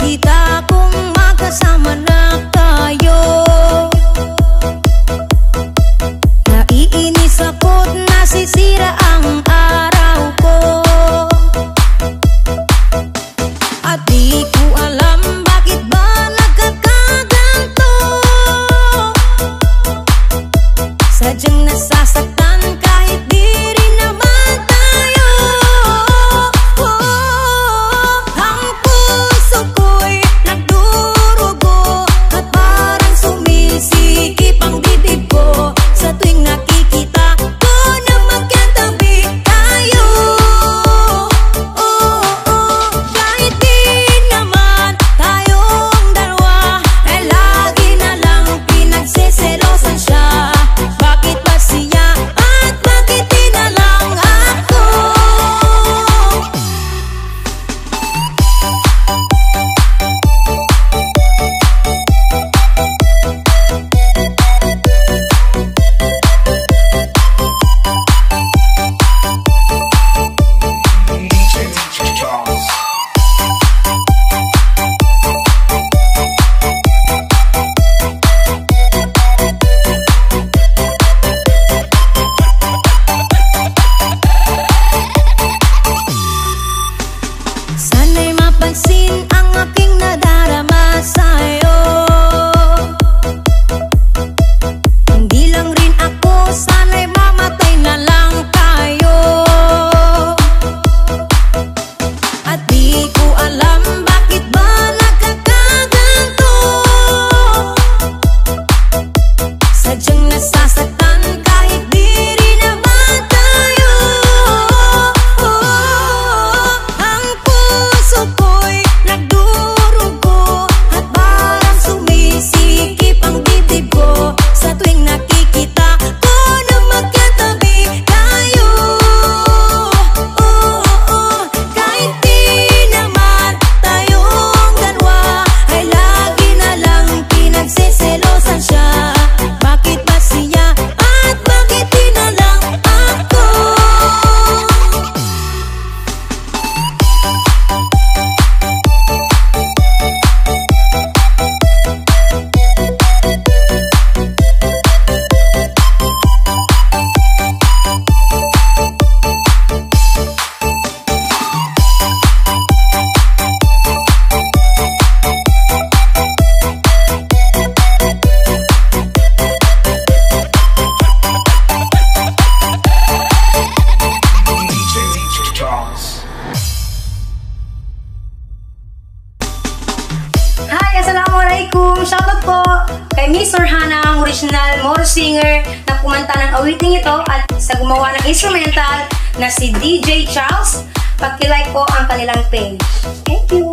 nakikita kung magkasama na tayo. Naiinis ako't nasisira ang araw ko, at di ko alam bakit ba nagkakaganto. Sadyang nasasaktan kahit di rin naman tayo. Ang puso ko'y nagdurugo at parang sumisikip ang dibdib ko sa tuwing nakikita ko na magkatabi tayo. Kahit di naman tayong dalawa ay lagi na lang pinagseselosan siya. Bakit ba siya at bakit di na lang ako? Sana'y mapansin ang aking nadarama sa'yo. Hindi lang rin ako, sana'y mamatay na lang tayo. At di ko alam bakit ba nagkakaganto. Sadyang nasasaktan kahit di rin naman tayo. Ang puso ko'y nagdurugo at parang sumisikip ang dibdib ko sa tuwing nakikita ko na magkatabi tayo. Kahit di naman tayong dalawa ay lagi na lang pinagseselosan siya. Bakit ba siya at bakit di na lang ako? Hi! Assalamualaikum! Shoutout po kay Miss Orhana, ang original male singer na kumanta ng awiting ito, at sa gumawa ng instrumental na si DJ Charles. Pag-like po ang kanilang page. Thank you!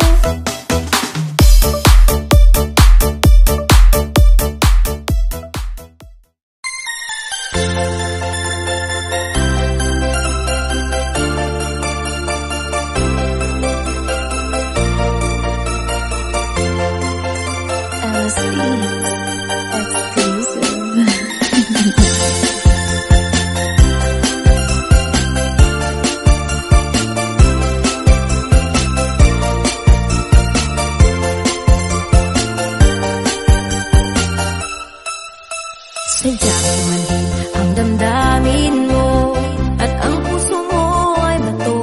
Sadya man din ang damdamin mo at ang puso mo ay bato,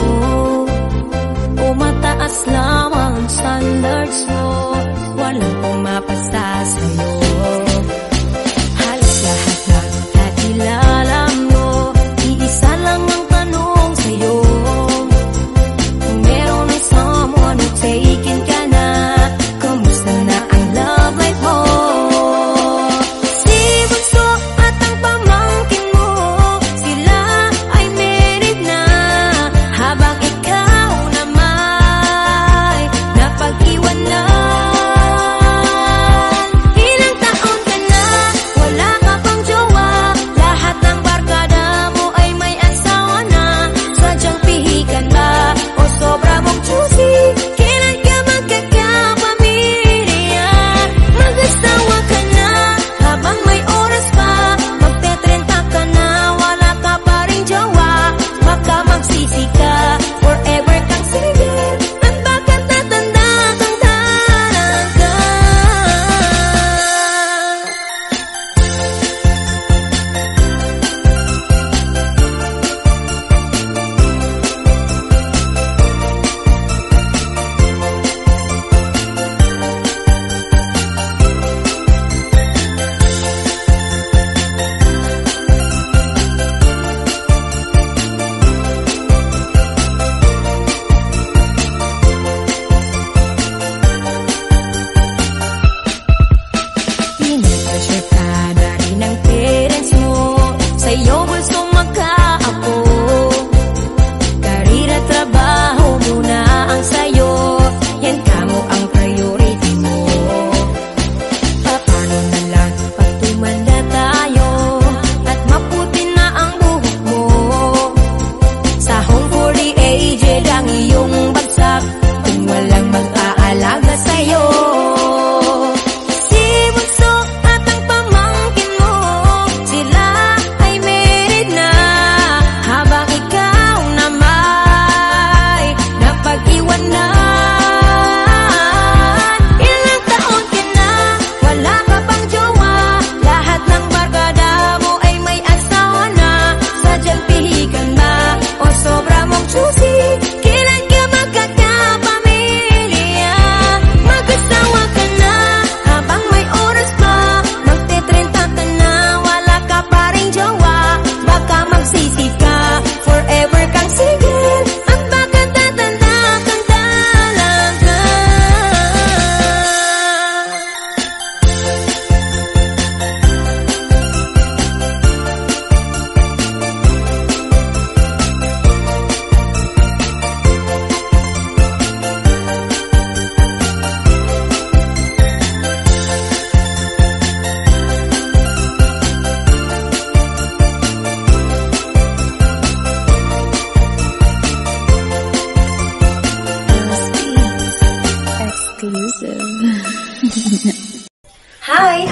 o mataas lamang ang standards mo, walang pumapasa sa'yo. Halos lahat na nakilala mo, iisa lang ang tanong sa'yo, kung meron ay someone who taken ka na, kamusta na ang love life mo? Habang ikaw naman napag-iwan na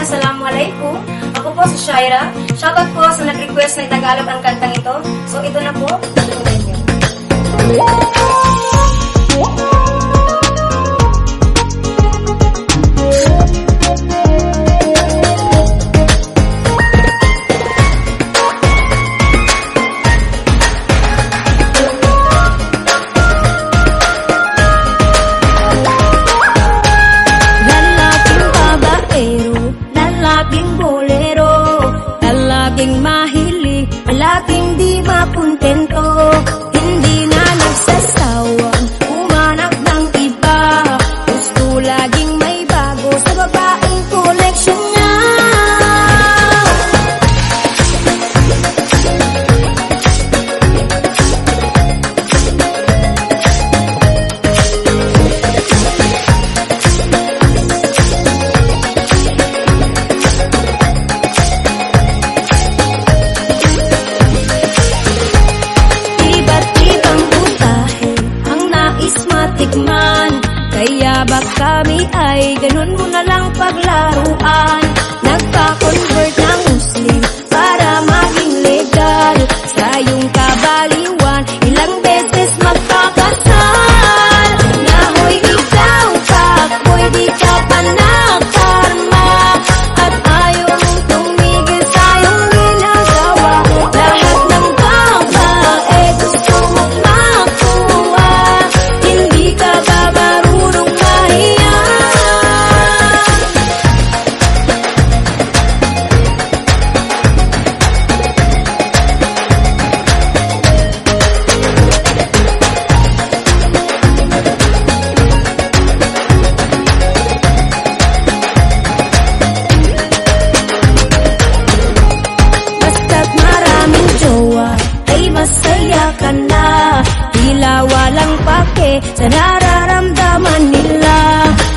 Assalamualaikum. Ako po si Shaira. Shoutout po sa nag-request na Tagalog ang kantang ito. So ito na po. Pakinggan niyo. Lalaking mahilig, lalaking di makontento, hindi na nagsasawang umanap ng iba. Gusto laging may bago sa babaeng koleksyon niya. Kaya ba kami ay ganun mo na lang paglaruan? Nagpa-convert ng Muslim para maging legal. Sa iyong kabaliwan, ilang beses magpakasal. Nahoy ikaw pa, pwede ka pa nakarma. At ayaw mong tumigil sa iyong ginagawa. Lahat ng babae gusto mong makuha. Hindi ka ba marunong mahiya? Basta't maraming jowa ay masaya ka na. Tila walang pake sa nararamdaman nila.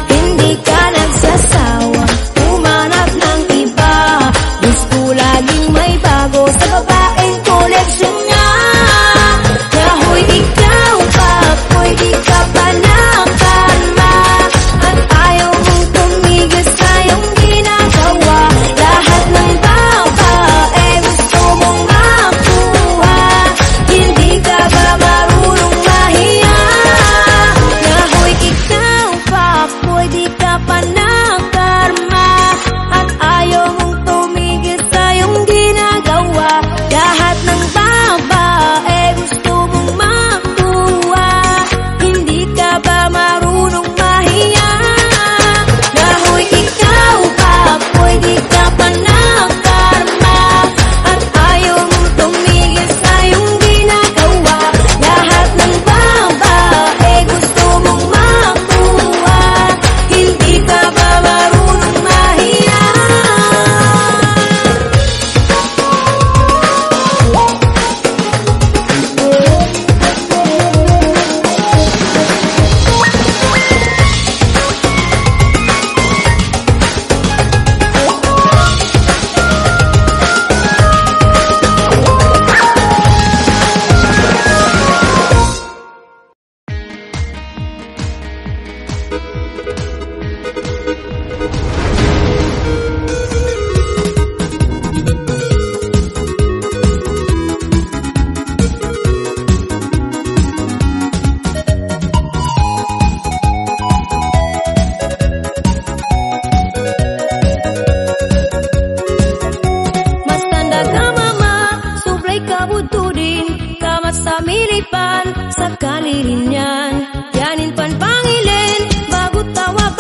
Hindi ka nagsasawang umanap ng iba. Gusto laging may bago sa babaeng koleksyon niya. Nahoy ikaw pa, pwede ka pa nakalma. At ayaw mong tumigil sa iyong ginagawa. Lahat ng babae gusto mong makuha. Hindi ka ba marunong mahiya? Nahoy ikaw pa, pwede ka pa nakarma. At ayaw mong tumigil sa iyong ginagawa. Lahat ng babae gusto mong makuha. Hindi ka ba marunong mahiya? Nahoy ikaw pa, pwede ka pa nakarma. At ayaw mong tumigil sa iyong ginagawa. Lahat ng babae gusto mong makuha. Hindi ka ba marunong mahiya? Mas tanda ka mama, sobray kabuto din. Kamat sa milipan, sa kalirin yan. Yanin pan pangilin, bago tawag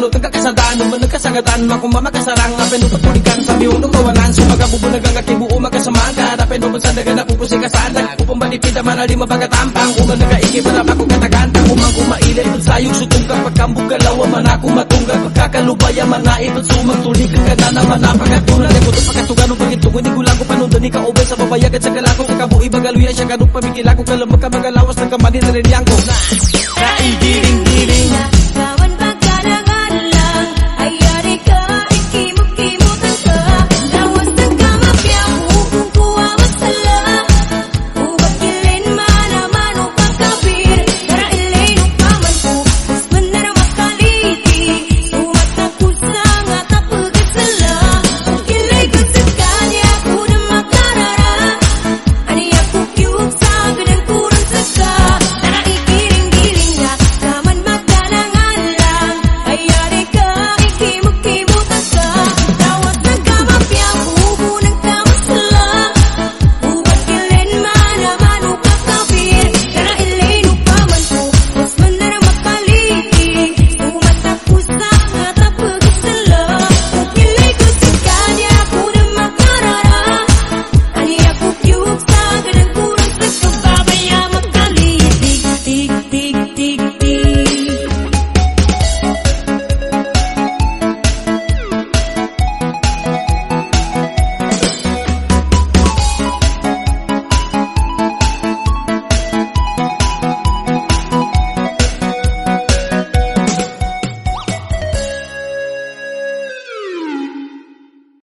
tagka kasandaan naman nagkasagatan makumba makasarang apen upat pulikan sa biyong nung kawanan sumagabubulag ang akibuo magkasamaan ka apen upat sandagan na pupusi kasandag upang malipita manali mapagatampang uman nagaiki para makukatagantang umang kumailay at sayong sutungkang pagkambog kalawa man ako matunggang pagkakalubaya manaip at sumagtulig ka na naman napagatunan ako ito pagkatugan ng pagitungan di gulang ko panundan ni kaubay sa babayagat sa kalako sa kabuhi bagaluyan siya ganong pamikilako kalamag ka magalawas ng kamali na rin yang ko na kaigiling-giling